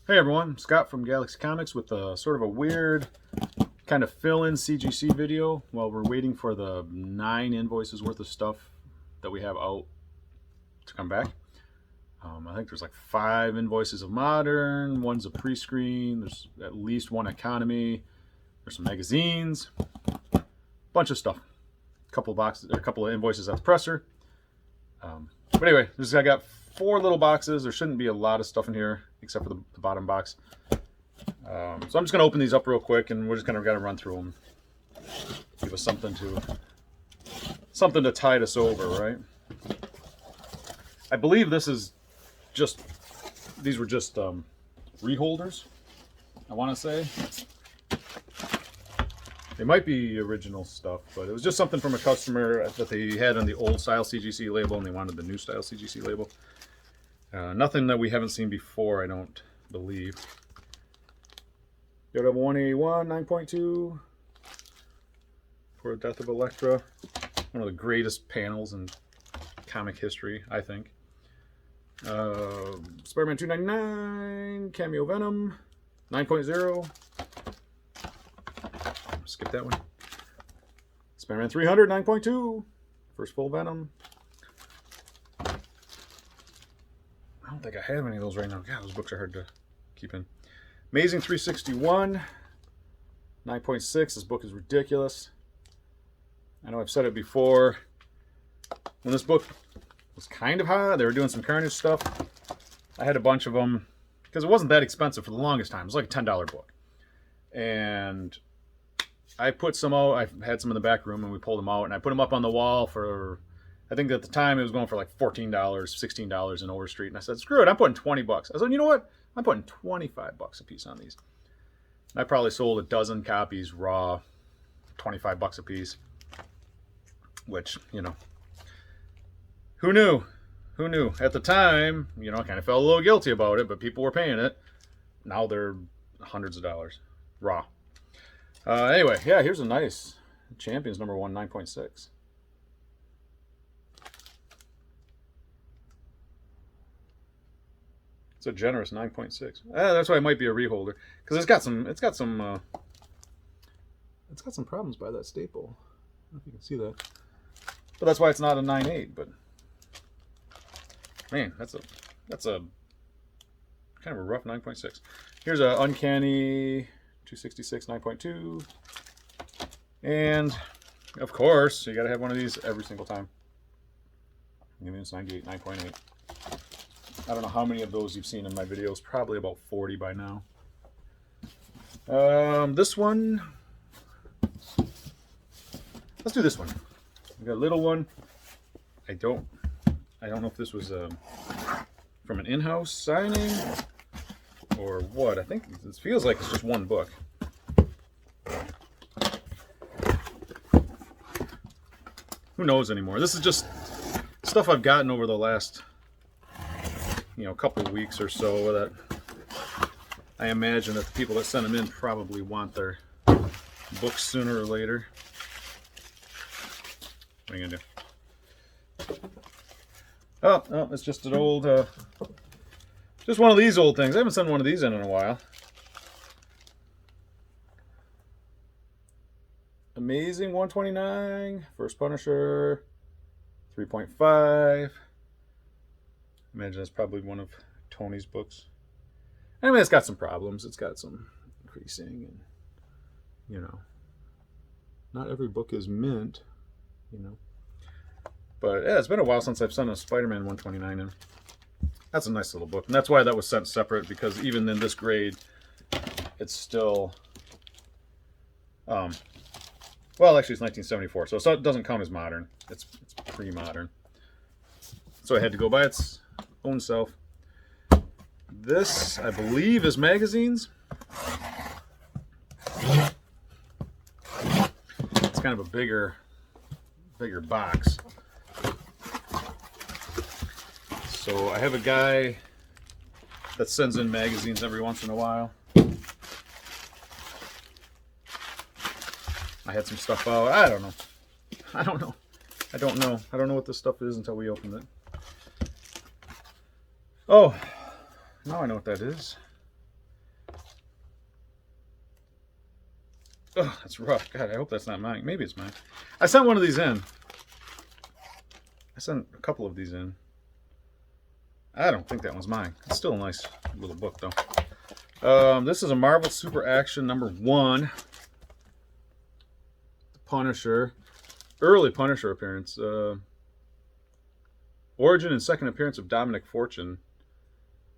Hey everyone, Scott from Galaxy Comics with a sort of a weird kind of fill-in CGC video while we're waiting for the 9 invoices worth of stuff that we have out to come back. I think there's like 5 invoices of Modern, one's a pre-screen, there's at least 1 economy, there's some magazines, bunch of stuff. A couple of boxes, or a couple of invoices at the presser. But anyway, I got 4 little boxes. There shouldn't be a lot of stuff in here except for the bottom box. So I'm just going to open these up real quick, and we're just going to run through them. Give us something to tide us over, right? I believe these were just reholders, I want to say. They might be original stuff, but it was just something from a customer that they had on the old style CGC label, and they wanted the new style CGC label. Nothing that we haven't seen before, I don't believe. Yoda 181 9.2 for Death of Elektra. One of the greatest panels in comic history, I think. Spider-Man 299 Cameo Venom 9.0. Skip that one. Spider-Man 300 9.2. First full Venom. I don't think I have any of those right now. God, those books are hard to keep in. Amazing 361 9.6. This book is ridiculous. I know I've said it before. When this book was kind of hot, they were doing some Carnage stuff. I had a bunch of them because it wasn't that expensive for the longest time. It was like a $10 book. And I put some out. I had some in the back room, and we pulled them out, and I put them up on the wall for, I think at the time it was going for like $14, $16 in Overstreet. And I said, screw it, I'm putting 20 bucks. I said, you know what? I'm putting 25 bucks a piece on these. And I probably sold a dozen copies raw, 25 bucks a piece. Which, you know, who knew? Who knew? At the time, you know, I kind of felt a little guilty about it, but people were paying it. Now they're hundreds of dollars raw. Anyway, yeah, here's a nice Champions number 1 9.6. It's a generous 9.6. That's why it might be a reholder, because it's got some problems by that staple. I don't know if you can see that, but that's why it's not a 9.8. But man, that's a kind of a rough 9.6. Here's a Uncanny 266 9.2, and of course you got to have one of these every single time. Maybe it's 98 9.8. I don't know how many of those you've seen in my videos. Probably about 40 by now. This one, let's do this one. We got a little one. I don't know if this was from an in-house signing or what. I think this feels like it's just one book. Who knows anymore? This is just stuff I've gotten over the last, couple of weeks or so, that I imagine that the people that send them in probably want their books sooner or later. What are you gonna do? Oh, it's just an old, just one of these old things. I haven't sent one of these in a while. Amazing 129, First Punisher, 3.5. Imagine that's probably one of Tony's books. I mean, it's got some problems. It's got some creasing, and, not every book is mint, But yeah, it's been a while since I've sent a Spider-Man 129 in. That's a nice little book, and that's why that was sent separate, because even in this grade, it's still, well, actually it's 1974, so it doesn't count as modern. It's pre-modern. So I had to go by its own self. This, I believe, is magazines. It's kind of a bigger box. So I have a guy that sends in magazines every once in a while. I had some stuff out. I don't know. I don't know what this stuff is until we open it. Oh, now I know what that is. Oh, that's rough. God, I hope that's not mine. Maybe it's mine. I sent one of these in. I sent a couple of these in. I don't think that one's mine. It's still a nice little book, though. This is a Marvel Super Action #1. The Punisher. Early Punisher appearance. Origin and second appearance of Dominic Fortune.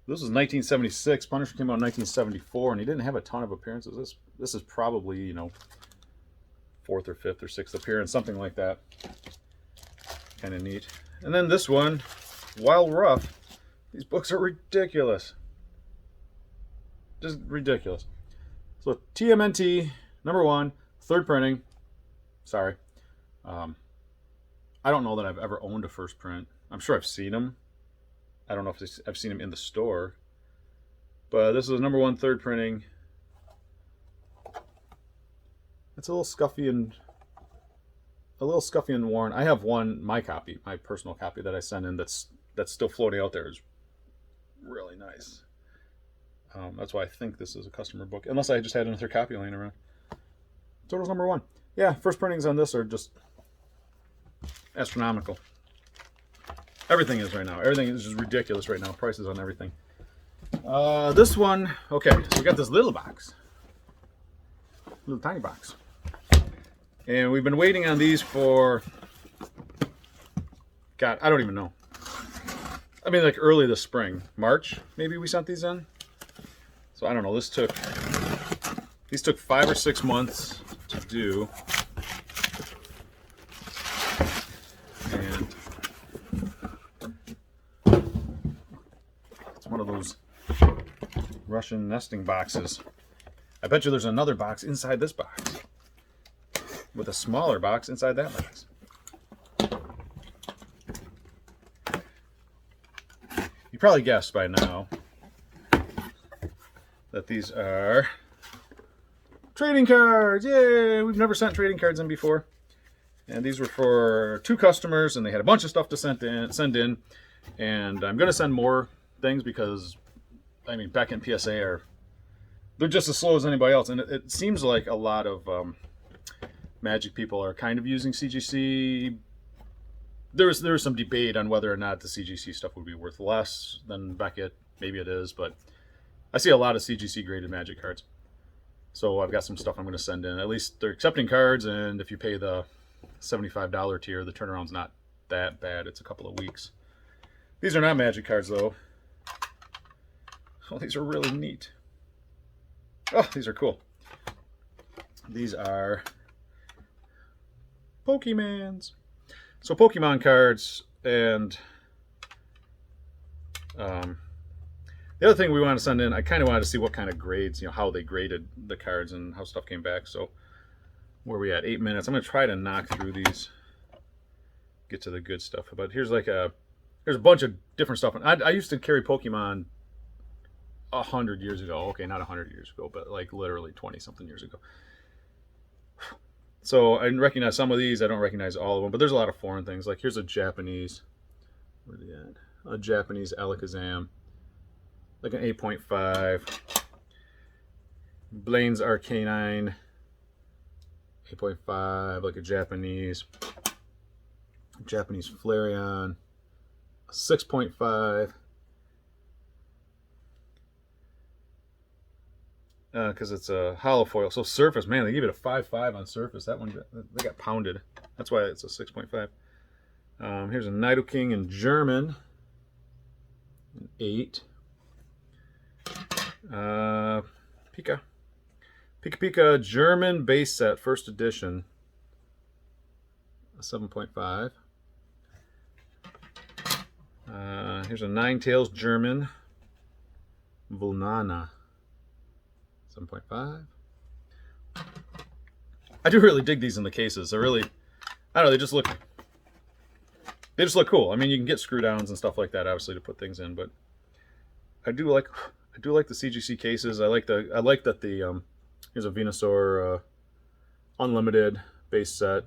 This was 1976. Punisher came out in 1974, and he didn't have a ton of appearances. This is probably, you know, 4th or 5th or 6th appearance, something like that. Kind of neat. And then this one, while rough, these books are ridiculous. Just ridiculous. So TMNT, #1, 3rd printing. Sorry. I don't know that I've ever owned a first print. I'm sure I've seen them. I don't know if I've seen them in the store. But this is #1, 3rd printing. It's a little scuffy and worn. I have my copy, my personal copy that I sent in that's still floating out there. Is really nice. That's why I think this is a customer book, unless I just had another copy laying around. So it was #1. Yeah, first printings on this are just astronomical. Everything is right now. Everything is just ridiculous right now. Prices on everything. This one, okay, so we got this little box. Little tiny box. And we've been waiting on these for, God, I don't even know. I mean, like early this spring. March, maybe we sent these in. So I don't know. These took 5 or 6 months to do. And it's one of those Russian nesting boxes. I bet you there's another box inside this box, with a smaller box inside that box. You probably guessed by now that these are trading cards. Yay! We've never sent trading cards in before. And these were for 2 customers, and they had a bunch of stuff to send in. And I'm going to send more things because, I mean, Beck and PSA they're just as slow as anybody else. And it seems like a lot of Magic people are kind of using CGC. There was some debate on whether or not the CGC stuff would be worth less than Beckett. Maybe it is, but I see a lot of CGC graded Magic cards. So I've got some stuff I'm going to send in. At least they're accepting cards, and if you pay the $75 tier, the turnaround's not that bad. It's a couple of weeks. These are not Magic cards, though. Oh, these are really neat. Oh, these are cool. These are Pokemons. So Pokemon cards, and the other thing we wanted to send in, I kind of wanted to see what kind of grades, you know, how they graded the cards and how stuff came back. So where are we at? 8 minutes. I'm going to try to knock through these, get to the good stuff. But here's there's a bunch of different stuff. I used to carry Pokemon 100 years ago. Okay, not 100 years ago, but like literally 20-something years ago. So I recognize some of these. I don't recognize all of them, but there's a lot of foreign things. Like here's a Japanese, where's it at? A Japanese Alakazam, like an 8.5. Blaine's Arcanine, 8.5, like a Japanese Flareon, 6.5. Because it's a hollow foil. So surface, man, they gave it a 5.5 on surface. That one, they got pounded. That's why it's a 6.5. Here's a Nidoking in German, an 8. Pika German base set, first edition, a 7.5. Here's a Ninetales German, Vulnana, 7.5. I do really dig these in the cases. They're really, I don't know, they just look cool. I mean, you can get screw downs and stuff like that, obviously, to put things in, but I do like the CGC cases. I like that the here's a Venusaur Unlimited base set,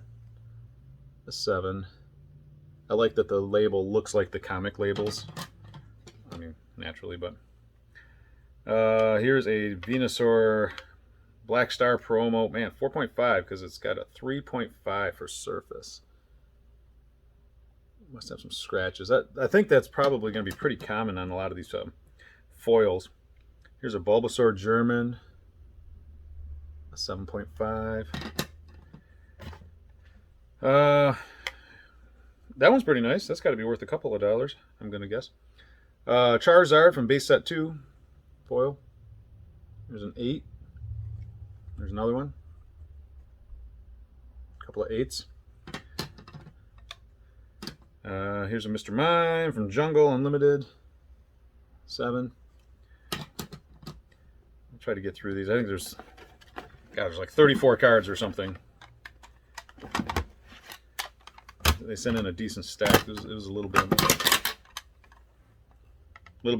a 7. I like that the label looks like the comic labels. I mean, naturally, but here's a Venusaur Black Star promo. Man, 4.5 because it's got a 3.5 for surface. Must have some scratches. I think that's probably going to be pretty common on a lot of these foils. Here's a Bulbasaur German. A 7.5. That one's pretty nice. That's got to be worth a couple of dollars, I'm going to guess. Charizard from base set 2 foil. There's an 8. There's another one. A couple of 8s. Here's a Mr. Mime from Jungle Unlimited. 7. I'll try to get through these. I think there's like 34 cards or something. They sent in a decent stack. It was a little bit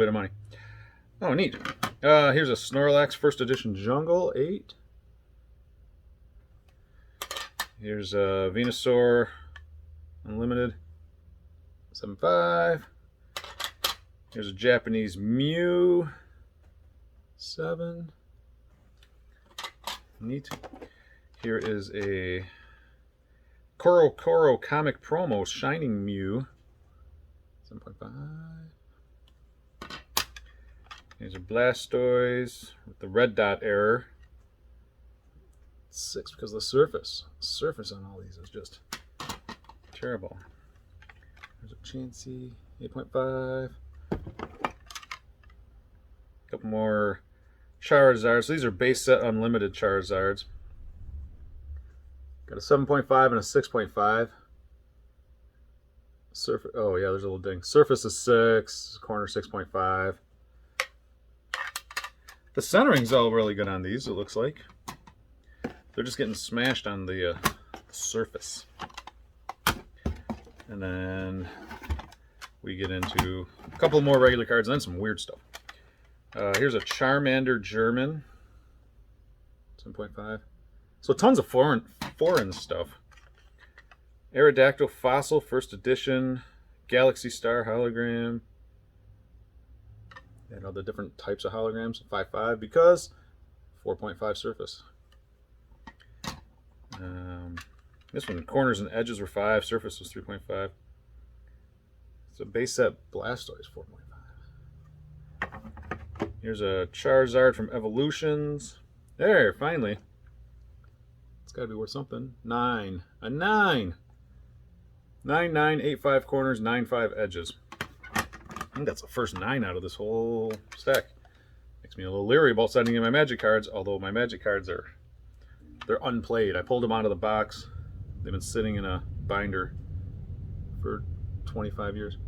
of money. Oh, neat. Here's a Snorlax First Edition Jungle 8. Here's a Venusaur Unlimited 7.5. Here's a Japanese Mew 7. Neat. Here is a Koro Comic Promo Shining Mew 7.5. Here's a Blastoise with the red dot error. 6 because of the surface. The surface on all these is just terrible. There's a Chansey 8.5. A couple more Charizards. So these are base set unlimited Charizards. Got a 7.5 and a 6.5. Surface. Oh yeah, there's a little ding. Surface is 6. Corner 6.5. The centering's all really good on these, it looks like. They're just getting smashed on the surface. And then we get into a couple more regular cards and then some weird stuff. Here's a Charmander German. 7.5. So tons of foreign stuff. Aerodactyl Fossil First Edition. Galaxy Star Hologram. And all the different types of holograms. 5.5 because 4.5 surface. This one, corners and edges were 5. Surface was 3.5. So base set Blastoise 4.5. Here's a Charizard from Evolutions. There, finally. It's got to be worth something. 9. A 9. 9, 9, 8, 5 corners, 9, 5 edges. I think that's the first 9 out of this whole stack. Makes me a little leery about sending in my Magic cards, although my Magic cards they're unplayed. I pulled them out of the box. They've been sitting in a binder for 25 years.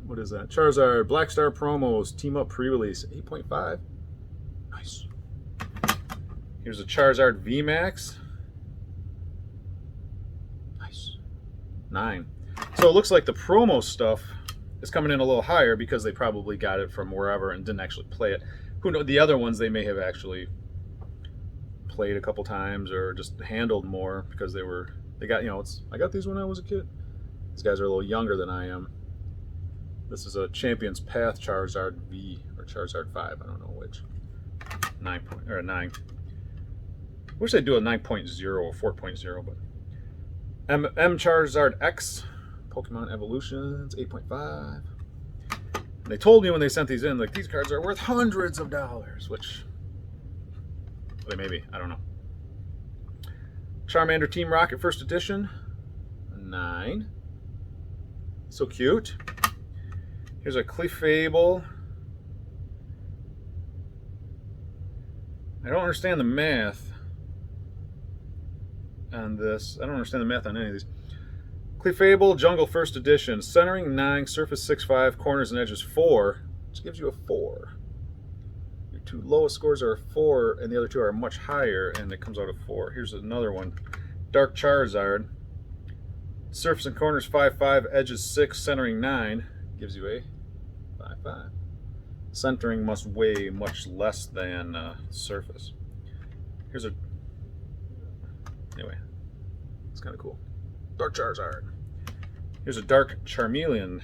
What is that? Charizard Black Star Promos Team Up Pre-Release 8.5. Nice. Here's a Charizard VMAX. Nice. 9. So it looks like the promo stuff is coming in a little higher because they probably got it from wherever and didn't actually play it. Who knows? The other ones they may have actually played a couple times or just handled more because they got, I got these when I was a kid. These guys are a little younger than I am. This is a Champion's Path Charizard V or Charizard 5, I don't know which. 9. Wish they'd do a 9.0 or 4.0, but M Charizard X Pokemon Evolutions 8.5. They told me when they sent these in, like, these cards are worth hundreds of dollars, which they may be, I don't know. Charmander Team Rocket First Edition 9. So cute. Here's a Clefable. I don't understand the math on this. I don't understand the math on any of these. Clefable Jungle First Edition. Centering 9, surface 6.5, corners and edges 4, which gives you a 4. Your two lowest scores are a 4, and the other two are much higher, and it comes out a 4. Here's another one. Dark Charizard. Surface and corners 5.5, edges 6, centering 9, gives you a 5.5. Centering must weigh much less than surface. Here's a... Anyway, it's kind of cool. Dark Charizard. Here's a Dark Charmeleon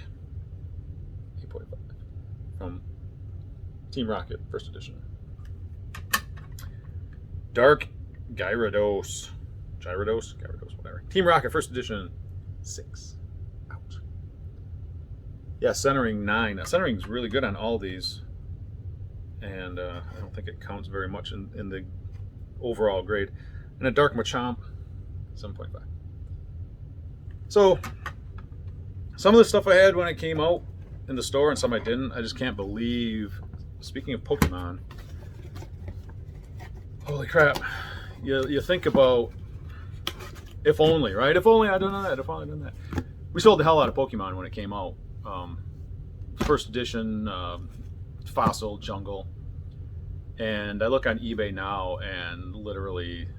8.5 from Team Rocket First Edition. Dark Gyarados. Gyarados, whatever. Team Rocket, first edition, 6. Ouch. Yeah, centering 9. Centering is really good on all these, and I don't think it counts very much in the overall grade. And a Dark Machamp, 7.5. So, some of the stuff I had when it came out in the store and some I didn't. I just can't believe, speaking of Pokemon, holy crap, you think about, if only, right? If only I'd done that, if only I'd done that. We sold the hell out of Pokemon when it came out. First edition, Fossil, Jungle. And I look on eBay now and literally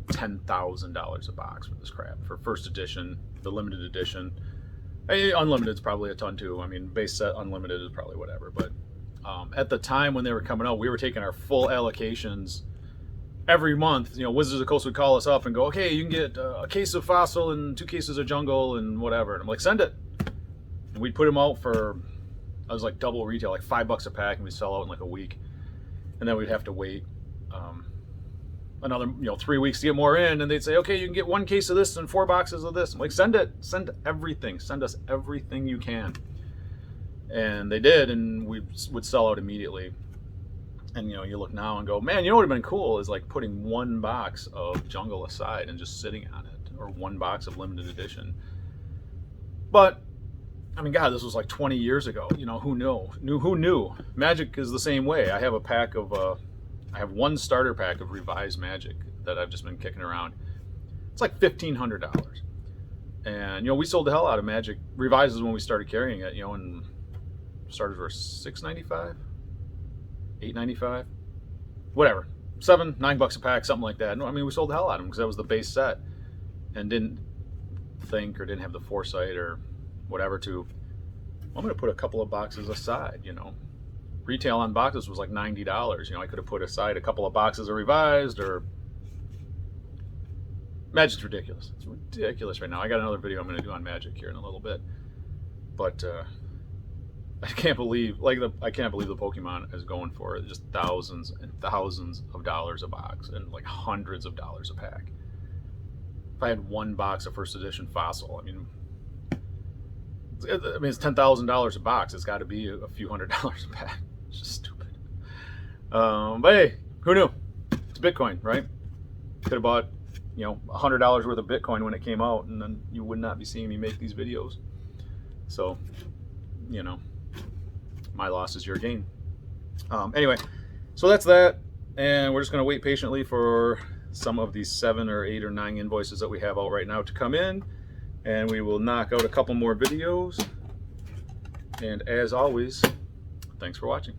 $10,000 a box for this crap. For first edition, the limited edition. Unlimited is probably a ton too. I mean, base set unlimited is probably whatever. But at the time when they were coming out, we were taking our full allocations every month. You know, Wizards of the Coast would call us up and go, okay, you can get a case of Fossil and 2 cases of Jungle and whatever. And I'm like, send it. And we'd put them out for, I was like double retail, like $5 a pack, and we'd sell out in like a week. And then we'd have to wait another 3 weeks to get more in, and they'd say, okay, you can get 1 case of this and 4 boxes of this. I'm like, send everything, send us everything you can. And they did, and we would sell out immediately. And you look now and go, man, what would have been cool is like putting 1 box of Jungle aside and just sitting on it, or 1 box of limited edition. But I mean, God, this was like 20 years ago. Who knew? Magic is the same way. I have a pack of, I have 1 starter pack of revised Magic that I've just been kicking around. It's like $1,500. And, we sold the hell out of Magic. Revises when we started carrying it, and starters were $6.95, $8.95, whatever. $7-9 a pack, something like that. No, I mean, we sold the hell out of them because that was the base set, and didn't think or didn't have the foresight or whatever to, I'm going to put a couple of boxes aside. Retail on boxes was like $90. I could have put aside a couple of boxes of revised, or Magic's ridiculous. It's ridiculous right now. I got another video I'm going to do on Magic here in a little bit, but I can't believe the Pokemon is going for just thousands and thousands of dollars a box and like hundreds of dollars a pack. If I had 1 box of first edition Fossil, I mean, it's $10,000 a box. It's got to be a few $100s a pack. It's just stupid. But hey, who knew? It's Bitcoin, right? Could have bought, $100 worth of Bitcoin when it came out, and then you would not be seeing me make these videos. So, my loss is your gain. Anyway, so that's that, and we're just going to wait patiently for some of these 7 or 8 or 9 invoices that we have out right now to come in. And we will knock out a couple more videos. And as always, thanks for watching.